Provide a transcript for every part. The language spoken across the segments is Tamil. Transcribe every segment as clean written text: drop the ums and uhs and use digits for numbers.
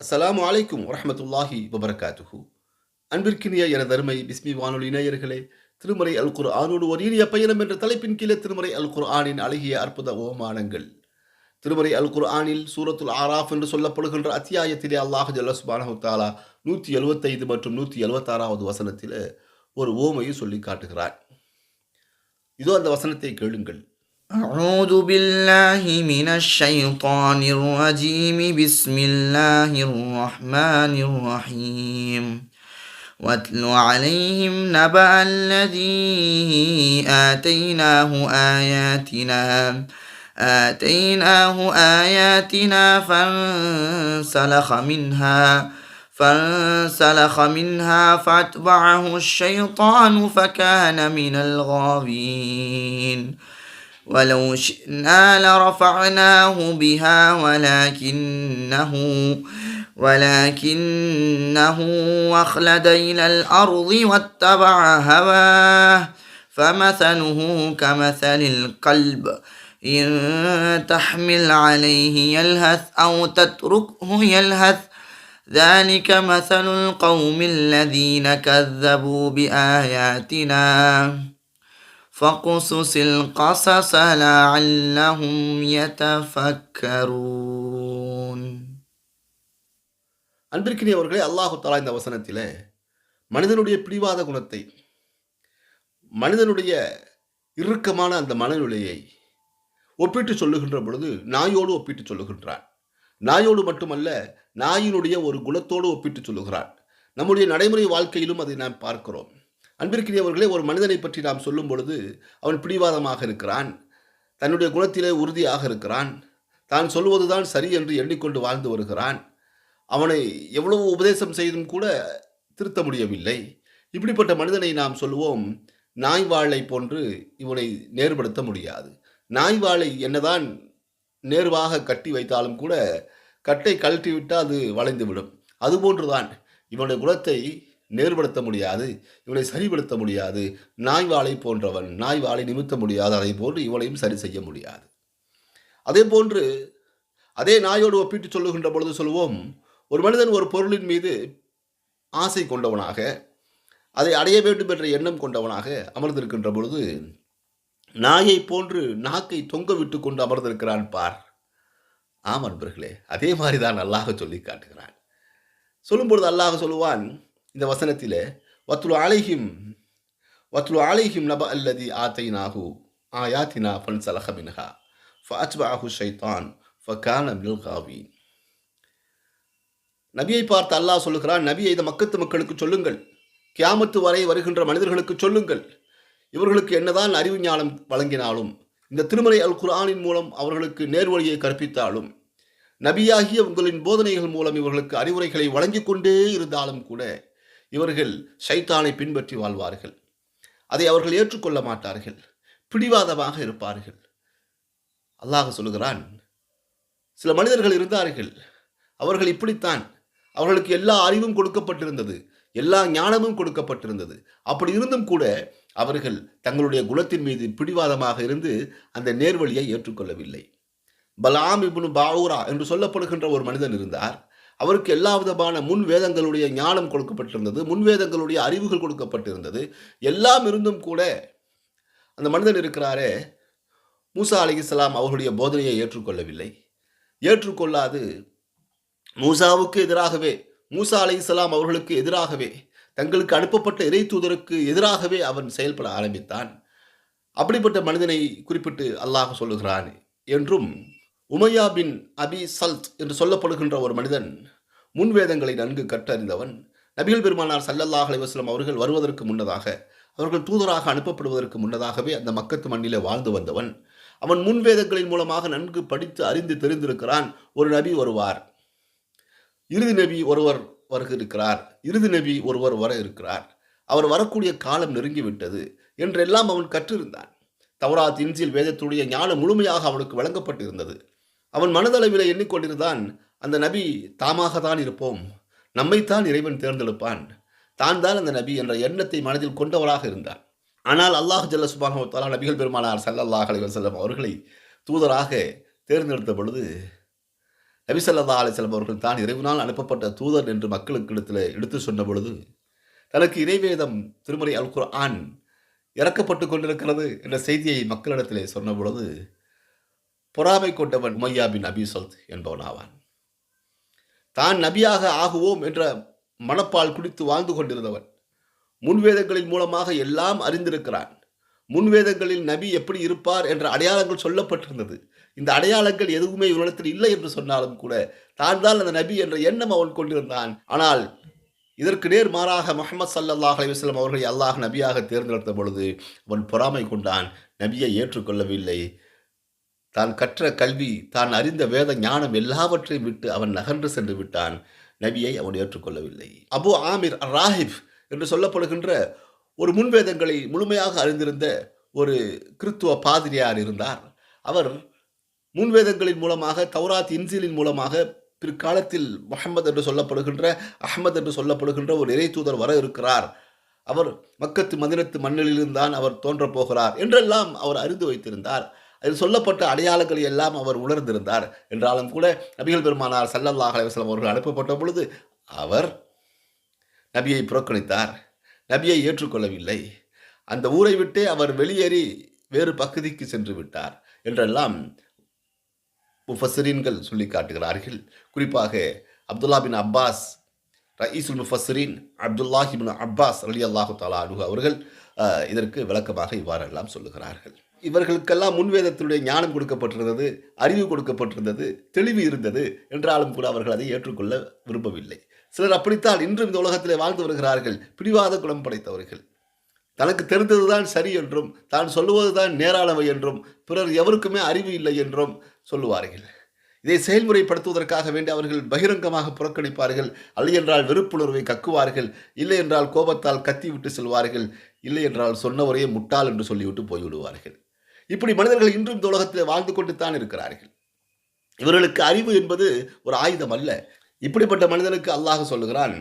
அஸ்ஸலாமு அலைக்கும் வரஹ்மத்துல்லாஹி வபரகாத்துஹு. அன்பிற்கினிய எனது அருமை பிஸ்மி வானொலி நேயர்களே, திருமறை அல் குர்ஆனோடு ஒரு இனிய பயணம் என்ற தலைப்பின் கீழே திருமறை அல் குர்ஆனின் அழகிய அற்புத ஓமானங்கள். திருமறை அல் குர்ஆனில் சூரத்துல் ஆராஃப் என்று சொல்லப்படுகின்ற அத்தியாயத்திலே அல்லாஹ் ஜல்ல சுப்ஹானஹு வ தஆலா 175 மற்றும் 176வது வசனத்திலே ஒரு உவமையை சொல்லிக் காட்டுகிறார். இதோ அந்த வசனத்தை கேளுங்கள். أعوذ بالله من الشيطان الرجيم بسم الله الرحمن الرحيم واتل عليهم نبأ الذي آتيناه آياتنا فانسلخ منها فأتبعه الشيطان فكان من الغاوين ولو شئنا لرفعناه بها ولكنه أخلد إلى الأرض واتبع هواه فمثله كمثل الكلب إن تحمل عليه يلهث أو تتركه يلهث ذلك مثل القوم الذين كذبوا بآياتنا فقصص القصص لعلهم يتفكرون. அன்பிற்கினியவர்களே, அல்லாஹு தஆலா இந்த வசனத்திலே மனிதனுடைய பிடிவாத குணத்தை, மனிதனுடைய இறுக்கமான அந்த மனநிலையை ஒப்பிட்டு சொல்லுகின்ற பொழுது நாயோடு ஒப்பிட்டு சொல்லுகின்றான். நாயோடு மட்டுமல்ல, நாயினுடைய ஒரு குணத்தோடு ஒப்பிட்டு சொல்லுகிறான். நம்முடைய நடைமுறை வாழ்க்கையிலும் அதை நாம் பார்க்கிறோம். அன்பிற்கினியவர்களே, ஒரு மனிதனை பற்றி நாம் சொல்லும் பொழுது அவன் பிடிவாதமாக இருக்கிறான், தன்னுடைய குணத்திலே உறுதியாக இருக்கிறான், தான் சொல்வதுதான் சரி என்று எண்ணிக்கொண்டு வாழ்ந்து வருகிறான். அவனை எவ்வளவு உபதேசம் செய்தும் கூட திருத்த முடியவில்லை. இப்படிப்பட்ட மனிதனை நாம் சொல்லுவோம், நாய் வாளை போன்று இவனை நேர்படுத்த முடியாது. நாய் வாளை என்னதான் நேர்வாக கட்டி வைத்தாலும் கூட கட்டை கழட்டிவிட்டால் அது வளைந்துவிடும். அதுபோன்றுதான் இவனுடைய குணத்தை நேர்படுத்த முடியாது, இவனை சரிபடுத்த முடியாது. நாய் வாளை போன்றவன், நாய் வாளை நிமித்த முடியாது, அதை போன்று இவனையும் சரி செய்ய முடியாது. அதே போன்று அதே நாயோடு ஒப்பிட்டு சொல்லுகின்ற பொழுது சொல்லுவோம், ஒரு மனிதன் ஒரு பொருளின் மீது ஆசை கொண்டவனாக, அதை அடைய வேண்டும் என்ற எண்ணம் கொண்டவனாக அமர்ந்திருக்கின்ற பொழுது நாயை போன்று நாக்கை தொங்க விட்டு கொண்டு அமர்ந்திருக்கிறான் பார். ஆம் அன்பர்களே, அதே மாதிரி தான் அல்லாஹ் சொல்லி காட்டுகிறான். சொல்லும்பொழுது அல்லாஹ் சொல்லுவான் இந்த வசனத்திலே, வத்லு அலைஹிம் நப அல்லதி ஆத்தைனாஹு ஆயாத்தினா ஃபன்ஸலக மின்ஹா ஃபஅத்பஅஹு ஷைத்தான் ஃபகான மினல் காவீன். நபியை பார்த்து அல்லாஹ் சொல்லுகிறான், நபியை இந்த மக்கத்து மக்களுக்கு சொல்லுங்கள், கியாமத்து வரை வருகின்ற மனிதர்களுக்கு சொல்லுங்கள், இவர்களுக்கு என்னதான் அறிவு ஞானம் வழங்கினாலும், இந்த திருமறை அல் குர்ஆனின் மூலம் அவர்களுக்கு நேர்வழியை கற்பித்தாலும், நபியாகிய உங்களின் போதனைகள் மூலம் இவர்களுக்கு அறிவுரைகளை வழங்கிக் கொண்டே இருந்தாலும் கூட இவர்கள் ஷைத்தானை பின்பற்றி வாழ்வார்கள். அதை அவர்கள் ஏற்றுக்கொள்ள மாட்டார்கள், பிடிவாதமாக இருப்பார்கள். அல்லாஹ் சொல்லுகிறான், சில மனிதர்கள் இருந்தார்கள், அவர்கள் இப்படித்தான், அவர்களுக்கு எல்லா அறிவும் கொடுக்கப்பட்டிருந்தது, எல்லா ஞானமும் கொடுக்கப்பட்டிருந்தது. அப்படி இருந்தும் கூட அவர்கள் தங்களுடைய குணத்தின் மீது பிடிவாதமாக இருந்து அந்த நேர்வழியை ஏற்றுக்கொள்ளவில்லை. பலாம் இப்னு பாவுரா என்று சொல்லப்படுகின்ற ஒரு மனிதன் இருந்தார். அவருக்கு எல்லா விதமான முன் வேதங்களுடைய ஞானம் கொடுக்கப்பட்டிருந்தது, முன்வேதங்களுடைய அறிவுகள் கொடுக்கப்பட்டிருந்தது. எல்லாம் இருந்தும் கூட அந்த மனிதன் இருக்கிறாரே, மூசா அலைஹிஸ்ஸலாம் அவர்களுடைய போதனையை ஏற்றுக்கொள்ளவில்லை. ஏற்றுக்கொள்ளாது மூசாவுக்கு எதிராகவே, மூசா அலைஹிஸ்ஸலாம் அவர்களுக்கு எதிராகவே, தங்களுக்கு அனுப்பப்பட்ட இறை தூதருக்கு எதிராகவே அவன் செயல்பட ஆரம்பித்தான். அப்படிப்பட்ட மனிதனை குறிப்பிட்டு அல்லாஹ் சொல்லுகிறான். என்றும் உமையா பின் அபி சல்த் என்று சொல்லப்படுகின்ற ஒரு மனிதன் முன்வேதங்களை நன்கு கற்றறிந்தவன். நபிகள் பெருமானார் ஸல்லல்லாஹு அலைஹி வஸல்லம் அவர்கள் வருவதற்கு முன்னதாக, அவர்கள் தூதராக அனுப்பப்படுவதற்கு முன்னதாகவே அந்த மக்கத்து மண்ணிலே வாழ்ந்து வந்தவன். அவன் முன்வேதங்களின் மூலமாக நன்கு படித்து அறிந்து தெரிந்திருக்கிறான். ஒரு நபி வருவார், இறுதி நபி ஒருவர் வருகிறார், இறுதி நபி ஒருவர் வர இருக்கிறார், அவர் வரக்கூடிய காலம் நெருங்கிவிட்டது என்றெல்லாம் அவன் கற்றிருந்தான். தௌராத், இன்ஜீல் வேதத்துடைய ஞானம் முழுமையாக அவனுக்கு வழங்கப்பட்டிருந்தது. அவன் மனதளவில் எண்ணிக்கொண்டிருந்தான், அந்த நபி தாமாகத்தான் இருப்போம், நம்மைத்தான் இறைவன் தேர்ந்தெடுப்பான், தான் தான் அந்த நபி என்ற எண்ணத்தை மனதில் கொண்டவராக இருந்தான். ஆனால் அல்லாஹ் ஜல்ல சுப்ஹானஹு வ தஆலா நபிகள் பெருமானார் ஸல்லல்லாஹு அலைஹி வஸல்லம் அவர்களை தூதராக தேர்ந்தெடுத்த பொழுது நபி ஸல்லல்லாஹு அலைஹி வஸல்லம் அவர்கள் தான் இறைவனால் அனுப்பப்பட்ட தூதர் என்று மக்களுக்கிடத்தில் எடுத்து சொன்ன பொழுது, தனக்கு இறைவேதம் திருமறை அல் குர்ஆன் இறக்கப்பட்டு கொண்டிருக்கிறது என்ற செய்தியை மக்களிடத்திலே சொன்ன பொழுது, பொறாமை கொண்டவன் உமையா பின் அபி சல்த் என்பவன் ஆவான். தான் நபியாக ஆகுவோம் என்ற மனப்பால் குடித்து வாழ்ந்து கொண்டிருந்தவன். முன்வேதங்களின் மூலமாக எல்லாம் அறிந்திருக்கிறான். முன்வேதங்களில் நபி எப்படி இருப்பார் என்ற அடையாளங்கள் சொல்லப்பட்டிருந்தது. இந்த அடையாளங்கள் எதுவுமே இவனிடத்தில் இல்லை என்று சொன்னாலும் கூட தான் தான் அந்த நபி என்ற எண்ணம் அவன் கொண்டிருந்தான். ஆனால் இதற்கு நேர் மாறாக முஹம்மது ஸல்லல்லாஹு அலைஹி வஸல்லம் அவர்களை அல்லாஹ் நபியாக தேர்ந்தெடுத்த பொழுது அவன் பொறாமை கொண்டான். நபியை ஏற்றுக்கொள்ளவில்லை. தான் கற்ற கல்வி, தான் அறிந்த வேத ஞானம் எல்லாவற்றையும் விட்டு அவன் நகன்று சென்று விட்டான். நபியை அவன் ஏற்றுக்கொள்ளவில்லை. அபு ஆமிர் ராஹிப் என்று சொல்லப்படுகின்ற ஒரு முன்வேதங்களை முழுமையாக அறிந்திருந்த ஒரு கிறித்துவ பாதிரியார் இருந்தார். அவர் முன்வேதங்களின் மூலமாக, தௌராத் இன்ஜீலின் மூலமாக பிற்காலத்தில் முஹம்மது என்று சொல்லப்படுகின்ற, அஹ்மத் என்று சொல்லப்படுகின்ற ஒரு இறை தூதர் வர இருக்கிறார், அவர் மக்கத்து மதினத்து மண்ணிலிருந்தான் அவர் தோன்றப் போகிறார் என்றெல்லாம் அவர் அறிந்து வைத்திருந்தார். அதில் சொல்லப்பட்ட அடையாளங்களை எல்லாம் அவர் உணர்ந்திருந்தார். என்றாலும் கூட நபிகள் பெருமானார் ஸல்லல்லாஹு அலைஹி வஸல்லம் அவர்கள் அனுப்பப்பட்ட பொழுது அவர் நபியை புறக்கணித்தார். நபியை ஏற்றுக்கொள்ளவில்லை. அந்த ஊரை விட்டே அவர் வெளியேறி வேறு பகுதிக்கு சென்று விட்டார் என்றெல்லாம் முஃபஸ்ஸிரீன்கள் சொல்லி காட்டுகிறார்கள். குறிப்பாக அப்துல்லா பின் அப்பாஸ், ரயீசுல் முஃபஸ்ஸிரீன் அப்துல்லாஹி பின் அப்பாஸ் ரலியல்லாஹு தஆலா அன்ஹு அவர்கள் இதற்கு விளக்கமாக இவ்வாறெல்லாம் சொல்லுகிறார்கள். இவர்களுக்கெல்லாம் முன்வேதத்தினுடைய ஞானம் கொடுக்கப்பட்டிருந்தது, அறிவு கொடுக்கப்பட்டிருந்தது, தெளிவு இருந்தது. என்றாலும் கூட அவர்கள் அதை ஏற்றுக்கொள்ள விரும்பவில்லை. சிலர் அப்படித்தான் இன்றும் இந்த உலகத்திலே வாழ்ந்து வருகிறார்கள். பிடிவாத குணம் படைத்தவர்கள். தனக்கு தெரிந்ததுதான் சரி என்றும், தான் சொல்லுவதுதான் நேரானவை என்றும், பிறர் எவருக்குமே அறிவு இல்லை என்றும் சொல்லுவார்கள். இதை செயல்முறைப்படுத்துவதற்காக வேண்டி அவர்கள் பகிரங்கமாக புறக்கணிப்பார்கள். அல்ல என்றால் வெறுப்புணர்வை கக்குவார்கள். இல்லை என்றால் கோபத்தால் கத்தி விட்டு செல்வார்கள். இல்லை என்றால் சொன்னவரையே முட்டாள் என்று சொல்லிவிட்டு போய்விடுவார்கள். இப்படி மனிதர்கள் இன்றும் இந்த உலகத்தில் வாழ்ந்து கொண்டு தான் இருக்கிறார்கள். இவர்களுக்கு அறிவு என்பது ஒரு ஆயுதம் அல்ல. இப்படிப்பட்ட மனிதனுக்கு அல்லாஹ் சொல்லுகிறான்,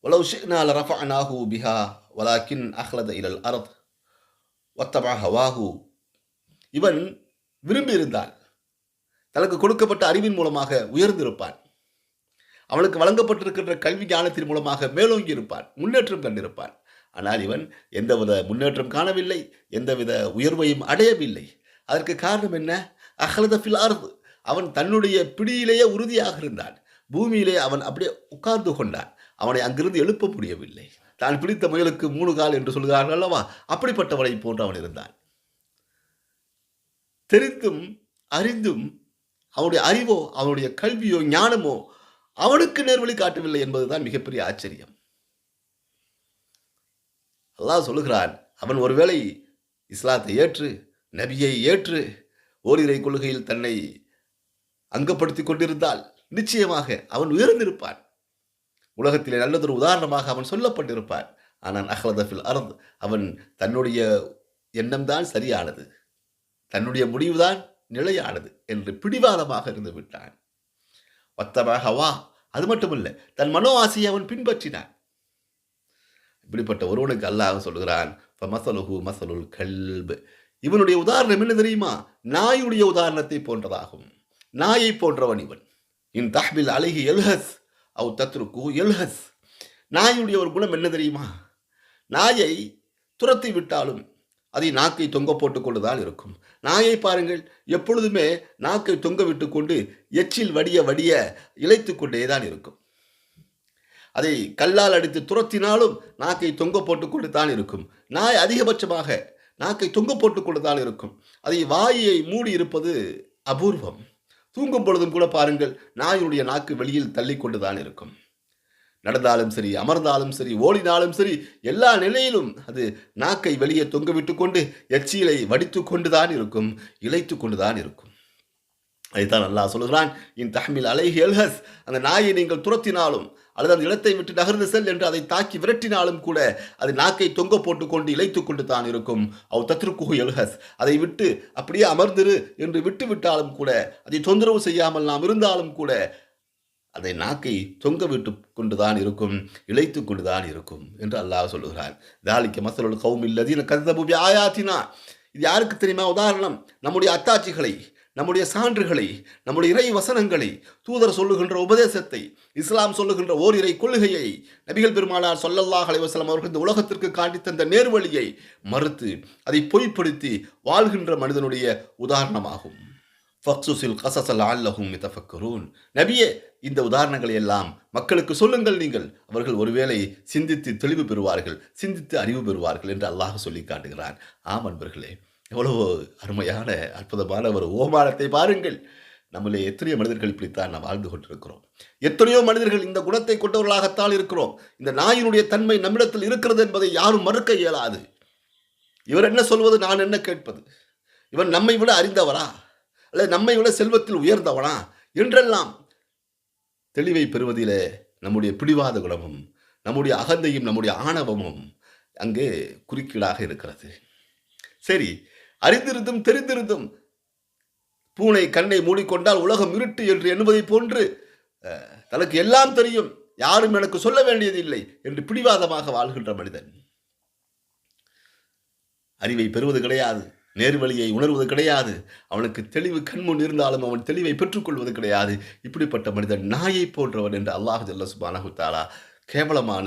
வலவ் ஷி'னா லரஃபஅனாஹு பிஹா வலாக்கின் அஹ்லத இலல் அர்த் வத்தபஅ ஹவாஹு. இவன் விரும்பி இருந்தால் தனக்கு கொடுக்கப்பட்ட அறிவின் மூலமாக உயர்ந்திருப்பான். அவனுக்கு வழங்கப்பட்டிருக்கின்ற கல்வி ஞானத்தின் மூலமாக மேலோங்கி இருப்பான், முன்னேற்றம் கண்டிருப்பான். ஆனால் இவன் எந்தவித முன்னேற்றம் காணவில்லை, எந்தவித உயர்வையும் அடையவில்லை. அதற்கு காரணம் என்ன? அஹ்லத ஃபில் அர்த். அவன் தன்னுடைய பிடியிலேயே உறுதியாக இருந்தான். பூமியிலே அவன் அப்படியே உட்கார்ந்து கொண்டான். அவனை அங்கிருந்து எழுப்ப முடியவில்லை. தான் பிடித்த முயலுக்கு 3 கால் என்று சொல்கிறார்கள் அல்லவா, அப்படிப்பட்டவனை போன்று அவன் இருந்தான். தெரிந்தும் அறிந்தும் அவனுடைய அறிவோ, அவனுடைய கல்வியோ, ஞானமோ அவனுக்கு நேர்வழி காட்டவில்லை என்பதுதான் மிகப்பெரிய ஆச்சரியம். அல்லாஹ் சொல்லுகிறான், அவன் ஒருவேளை இஸ்லாத்தை ஏற்று, நபியை ஏற்று, ஓரிரை கொள்கையில் தன்னை அங்கப்படுத்திக் கொண்டிருந்தால் நிச்சயமாக அவன் உயர்ந்திருப்பான். உலகத்திலே நல்லதொரு உதாரணமாக அவன் சொல்லப்பட்டிருப்பான். ஆனால் அஹ்லத ஃபில் அர்த், அவன் தன்னுடைய எண்ணம்தான் சரியானது, தன்னுடைய முடிவுதான் நிலையானது என்று பிடிவாதமாக இருந்து விட்டான். வத்தபஅ ஹவா, அது மட்டுமல்ல, தன் மனோ ஆசையை அவன் பின்பற்றினான். இப்படிப்பட்ட ஒருவனுக்கு அல்லாஹ் சொல்கிறான், ஃபமஸலுஹு மஸலுல் கல்ப். இவனுடைய உதாரணம் என்ன தெரியுமா? நாயுடைய உதாரணத்தை போன்றதாகும். நாயை போன்றவன் இவன். இன் தஹ்பில் அலைஹி யல்ஹஸ் அவ் தத்ருகு யல்ஹஸ். நாயுடைய ஒரு குணம் என்ன தெரியுமா? நாயை துரத்தி விட்டாலும் அதை நாக்கை தொங்க போட்டுக் கொண்டுதான் இருக்கும். நாயை பாருங்கள், எப்பொழுதுமே நாக்கை தொங்க விட்டு கொண்டு எச்சில் வடிய வடிய இளைத்து கொண்டே தான் இருக்கும். அதை கல்லால் அடித்து துரத்தினாலும் நாக்கை தொங்க போட்டுக் கொண்டு தான் இருக்கும். நாய் அதிகபட்சமாக நாக்கை தொங்க போட்டுக் கொண்டு தான் இருக்கும். அதை வாயை மூடி இருப்பது அபூர்வம். தூங்கும் பொழுதும் கூட பாருங்கள், நாயினுடைய நாக்கு வெளியில் தள்ளி கொண்டு தான் இருக்கும். நடந்தாலும் சரி, அமர்ந்தாலும் சரி, ஓடினாலும் சரி, எல்லா நிலையிலும் அது நாக்கை வெளியே தொங்க விட்டு கொண்டு எச்சிலை வடித்து கொண்டுதான் இருக்கும், இளைத்து கொண்டுதான் இருக்கும். அதைத்தான் அல்லாஹ் சொல்கிறான், இன் தஹ்மில் அலைஹி யல்ஹஸ். அந்த நாயை நீங்கள் துரத்தினாலும் அல்லது அந்த இடத்தை விட்டு நகர்ந்து செல் என்று அதை தாக்கி விரட்டினாலும் கூட அது நாக்கை தொங்க போட்டுக்கொண்டு இளைத்து கொண்டு தான் இருக்கும். அவ் தத்ருக்குஹு யல்ஹஸ். அதை விட்டு அப்படியே அமர்ந்திரு என்று விட்டு விட்டாலும் கூட, அதை தொந்தரவு செய்யாமல் நாம் இருந்தாலும் கூட அதை நாக்கை தொங்க விட்டு கொண்டுதான் இருக்கும், இளைத்து கொண்டுதான் இருக்கும் என்று அல்லாஹ் சொல்லுகிறான். தாலிக்க மஸலுல் கௌமில் லதீன கஸபு பிஆயாத்தினா. இது யாருக்கு தெரியுமா உதாரணம்? நம்முடைய அத்தாட்சிகளை, நம்முடைய சான்றுகளை, நம்முடைய இறை வசனங்களை, தூதர் சொல்லுகின்ற உபதேசத்தை, இஸ்லாம் சொல்லுகின்ற ஓரிரை கொள்கையை, நபிகள் பெருமானார் ஸல்லல்லாஹு அலைஹி வஸல்லம் அவர்கள் இந்த உலகத்திற்கு காட்டித் தந்த நேர்வழியை மறுத்து அதை பொய்ப்படுத்தி வாழ்கின்ற மனிதனுடைய உதாரணமாகும். ஃபக்ஸுஸில் கஸஸ லஅல்லஹும் யதஃபக்கரூன். நபியே, இந்த உதாரணங்களை எல்லாம் மக்களுக்கு சொல்லுங்கள், நீங்கள் அவர்கள் ஒருவேளை சிந்தித்து தெளிவு பெறுவார்கள், சிந்தித்து அறிவு பெறுவார்கள் என்று அல்லாஹ் சொல்லி காட்டுகிறான். ஆம் அன்பர்களே, எவ்வளவு அருமையான அற்புதமான ஒரு ஓமானத்தை பாருங்கள். நம்மளே எத்தனையோ மனிதர்கள் இப்படித்தான் நாம் வாழ்ந்து கொண்டிருக்கிறோம். எத்தனையோ மனிதர்கள் இந்த குணத்தை கொண்டவர்களாகத்தான் இருக்கிறோம். இந்த நாயினுடைய தன்மை நம்மிடத்தில் இருக்கிறது என்பதை யாரும் மறுக்க இயலாது. இவர் என்ன சொல்வது, நான் என்ன கேட்பது, இவன் நம்மை விட அறிந்தவரா அல்லது நம்மை விட செல்வத்தில் உயர்ந்தவனா என்றெல்லாம் தெளிவை பெறுவதிலே நம்முடைய பிடிவாத குணமும் நம்முடைய அகந்தையும் நம்முடைய ஆணவமும் அங்கே குறுக்கீடாக இருக்கிறது. சரி, அறிந்திருந்தும் தெரிந்திருந்தும் பூனை கண்ணை மூடிக்கொண்டால் உலகம் இருட்டு என்று எண்ணுவதை போன்று தனக்கு எல்லாம் தெரியும், யாரும் எனக்கு சொல்ல வேண்டியதில்லை என்று பிடிவாதமாக வாழ்கின்ற மனிதன் அறிவை பெறுவது கிடையாது, நேர்வழியை உணர்வது கிடையாது, அவனுக்கு தெளிவு கண்முன் இருந்தாலும் அவன் தெளிவை பெற்றுக்கொள்வது கிடையாது. இப்படிப்பட்ட மனிதன் நாயை போன்றவன் என்று அல்லாஹ் ஜல்ல சுப்ஹானஹு வ தஆலா கேவலமான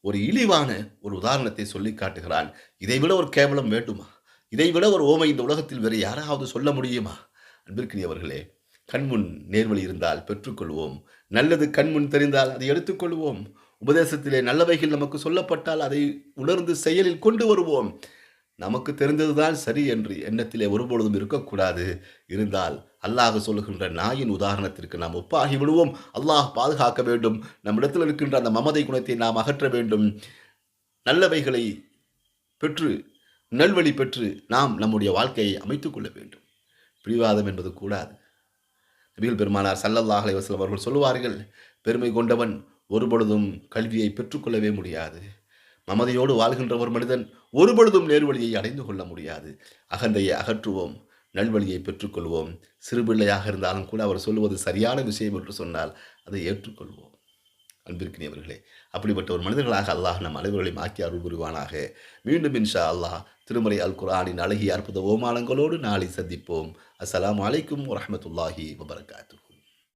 ஒரு இழிவான ஒரு உதாரணத்தை சொல்லி காட்டுகிறான். இதைவிட ஒரு கேவலம் வேண்டுமா? இதைவிட ஒரு ஓமை இந்த உலகத்தில் வேறு யாராவது சொல்ல முடியுமா? அன்பிற்கினியவர்களே, கண்முன் நேர்வழி இருந்தால் பெற்றுக்கொள்வோம், நல்லது கண்முன் தெரிந்தால் அதை எடுத்துக்கொள்வோம், உபதேசத்திலே நல்லவைகள் நமக்கு சொல்லப்பட்டால் அதை உணர்ந்து செயலில் கொண்டு வருவோம். நமக்கு தெரிந்ததுதான் சரி என்று எண்ணத்திலே ஒருபொழுதும் இருக்கக்கூடாது. இருந்தால் அல்லாஹ் சொல்லுகின்ற நாயின் உதாரணத்திற்கு நாம் ஒப்பாகி விடுவோம். அல்லாஹ் பாதுகாக்க வேண்டும். நம்மிடத்தில் இருக்கின்ற அந்த மமதை குணத்தை நாம் அகற்ற வேண்டும். நல்லவைகளை பெற்று நல்வழி பெற்று நாம் நம்முடைய வாழ்க்கையை அமைத்துக் கொள்ள வேண்டும். பிடிவாதம் என்பது கூடாது. நபிகள் பெருமானார் ஸல்லல்லாஹு அலைஹி வஸல்லம் அவர்கள் சொல்லுவார்கள், பெருமை கொண்டவன் ஒருபொழுதும் கல்வியை பெற்றுக்கொள்ளவே முடியாது. மமதையோடு வாழ்கின்ற ஒரு மனிதன் ஒருபொழுதும் நேர்வழியை அடைந்து கொள்ள முடியாது. அகந்தையை அகற்றுவோம், நல்வழியை பெற்றுக்கொள்வோம். சிறுபிள்ளையாக இருந்தாலும் கூட அவர் சொல்லுவது சரியான விஷயம் என்று சொன்னால் அதை ஏற்றுக்கொள்வோம். அன்பிற்கினியவர்களே, அப்படிப்பட்ட ஒரு மனிதர்களாக அல்லாஹ் நம் அனைவர்களையும் ஆக்கி அருள் புரிவானாக. மீண்டும் இன்ஷா அல்லாஹ் திருமறை அல் குர்ஆனின் அழகிய அற்புத ஓமானங்களோடு நாளை சந்திப்போம். அஸ்ஸலாமு அலைக்கும் வரஹ்மத்துல்லாஹி வபரகாத்துஹு.